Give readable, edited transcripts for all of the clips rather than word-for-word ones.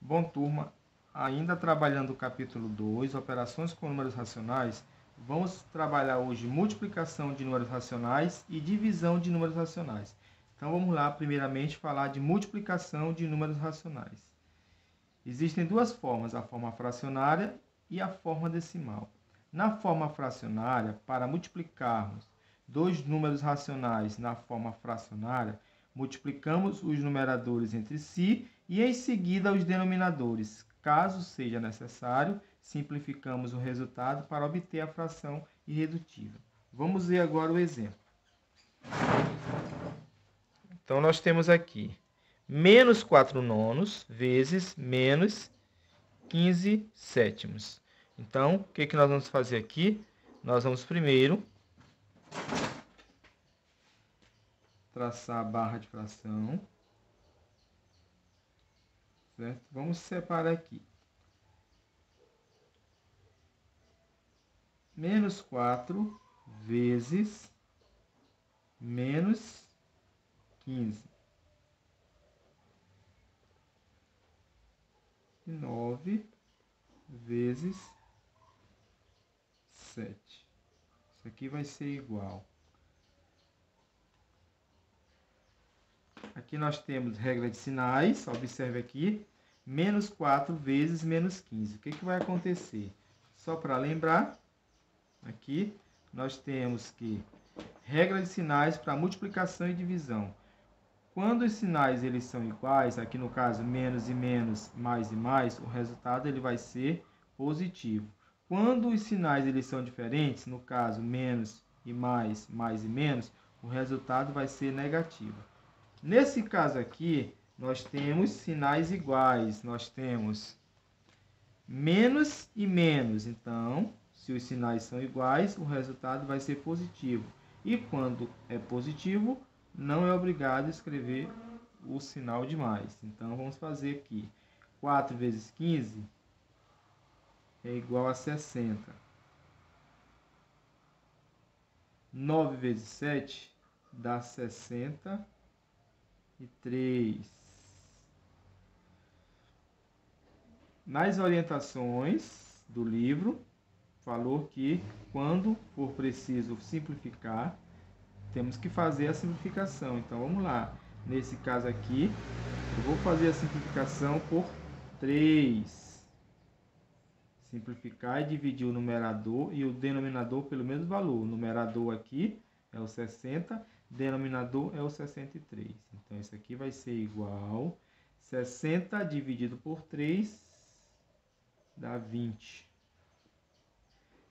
Bom, turma, ainda trabalhando o capítulo 2, operações com números racionais, vamos trabalhar hoje multiplicação de números racionais e divisão de números racionais. Então, vamos lá, primeiramente, falar de multiplicação de números racionais. Existem duas formas, a forma fracionária e a forma decimal. Na forma fracionária, para multiplicarmos dois números racionais na forma fracionária, multiplicamos os numeradores entre si e em seguida os denominadores. Caso seja necessário, simplificamos o resultado para obter a fração irredutível. Vamos ver agora o exemplo. Então, nós temos aqui menos 4 nonos vezes menos 15 sétimos. Então, o que nós vamos fazer aqui? Nós vamos primeiro traçar a barra de fração. Certo? Vamos separar aqui. Menos 4 vezes menos 15. E 9 vezes 7. Isso aqui vai ser igual. Aqui nós temos regra de sinais, observe aqui, menos 4 vezes menos 15. O que vai acontecer? Só para lembrar, aqui nós temos que regra de sinais para multiplicação e divisão. Quando os sinais eles são iguais, aqui no caso menos e menos, mais e mais, o resultado ele vai ser positivo. Quando os sinais eles são diferentes, no caso menos e mais e menos, o resultado vai ser negativo. Nesse caso aqui, nós temos sinais iguais, nós temos menos e menos. Então, se os sinais são iguais, o resultado vai ser positivo. E quando é positivo, não é obrigado a escrever o sinal de mais. Então, vamos fazer aqui. 4 vezes 15 é igual a 60. 9 vezes 7 dá 63. Nas orientações do livro, falou que quando for preciso simplificar, temos que fazer a simplificação. Então, vamos lá. Nesse caso aqui, eu vou fazer a simplificação por 3. Simplificar e dividir o numerador e o denominador pelo mesmo valor. O numerador aqui é o 60, denominador é o 63. Então, isso aqui vai ser igual 60 dividido por 3 dá 20.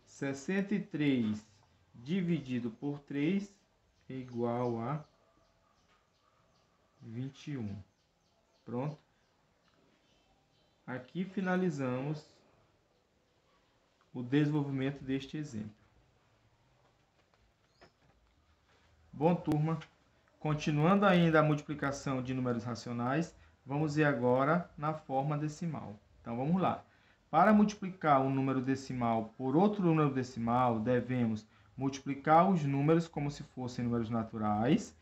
63 dividido por 3 é igual a 21. Pronto. Aqui finalizamos o desenvolvimento deste exemplo. Bom, turma, continuando ainda a multiplicação de números racionais, vamos ver agora na forma decimal. Então, vamos lá. Para multiplicar um número decimal por outro número decimal, devemos multiplicar os números como se fossem números naturais,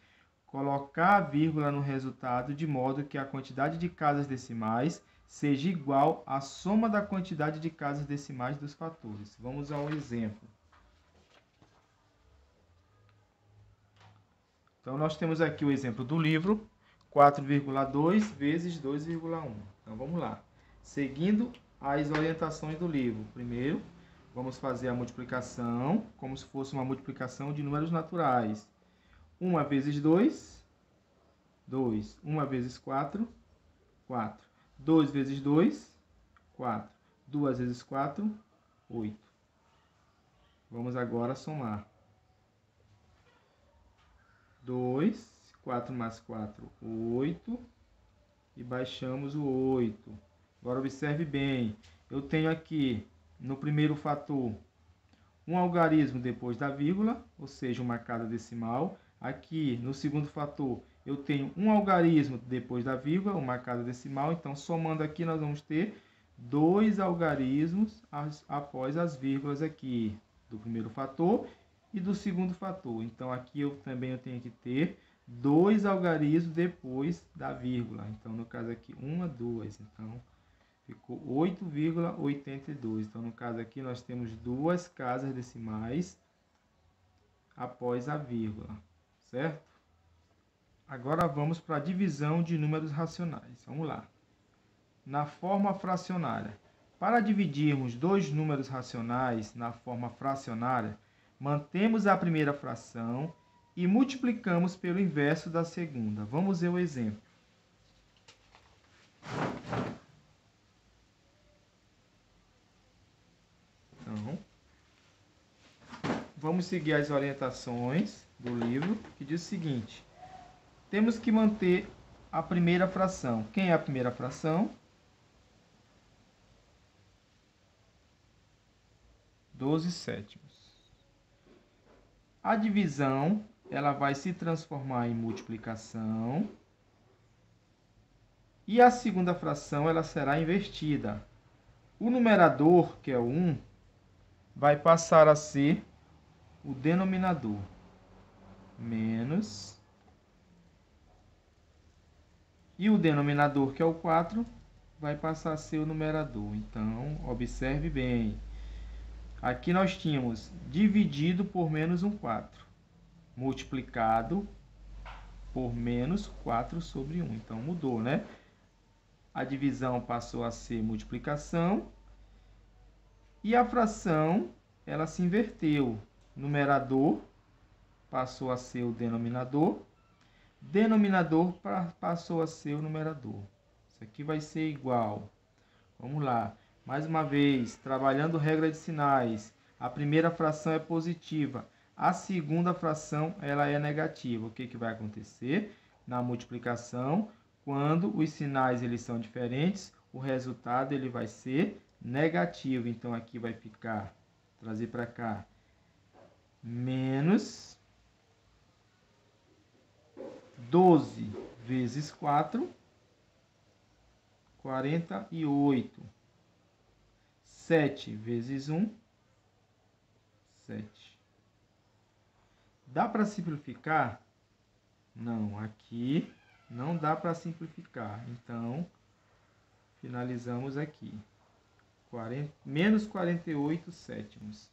colocar a vírgula no resultado de modo que a quantidade de casas decimais seja igual à soma da quantidade de casas decimais dos fatores. Vamos ao exemplo. Então, nós temos aqui o exemplo do livro, 4,2 vezes 2,1. Então, vamos lá. Seguindo as orientações do livro. Primeiro, vamos fazer a multiplicação, como se fosse uma multiplicação de números naturais. 1 vezes 2, 2. 1 vezes 4, 4. 2 vezes 2, 4. 2 vezes 4, 8. Vamos agora somar. 2, 4 mais 4, 8. E baixamos o 8. Agora, observe bem. Eu tenho aqui, no primeiro fator, um algarismo depois da vírgula, ou seja, uma casa decimal. Aqui, no segundo fator, eu tenho um algarismo depois da vírgula, uma casa decimal. Então, somando aqui, nós vamos ter 2 algarismos após as vírgulas aqui, do primeiro fator e do segundo fator. Então, aqui eu tenho que ter 2 algarismos depois da vírgula. Então, no caso aqui, 1, 2. Então, Ficou 8,82. Então, no caso aqui, nós temos duas casas decimais após a vírgula, certo? Agora vamos para a divisão de números racionais. Vamos lá. Na forma fracionária. Para dividirmos dois números racionais na forma fracionária, mantemos a primeira fração e multiplicamos pelo inverso da segunda. Vamos ver o exemplo. Então, vamos seguir as orientações do livro, que diz o seguinte: temos que manter a primeira fração. Quem é a primeira fração? 12 sétimos. A divisão, ela vai se transformar em multiplicação. E a segunda fração, ela será invertida. O numerador, que é o 1, vai passar a ser o denominador. Menos. E o denominador, que é o 4, vai passar a ser o numerador. Então, observe bem. Aqui nós tínhamos dividido por menos um 4, multiplicado por menos 4 sobre 1. Então, mudou, né? A divisão passou a ser multiplicação e a fração, ela se inverteu. Numerador passou a ser o denominador, denominador passou a ser o numerador. Isso aqui vai ser igual. Vamos lá. Mais uma vez, trabalhando regra de sinais. A primeira fração é positiva. A segunda fração ela é negativa. O que vai acontecer? Na multiplicação, quando os sinais eles são diferentes, o resultado ele vai ser negativo. Então, aqui vai ficar, trazer para cá, menos 12 vezes 4, 48. 7 vezes 1, 7. Dá para simplificar? Não, aqui não dá para simplificar. Então, finalizamos aqui. Menos 48 sétimos.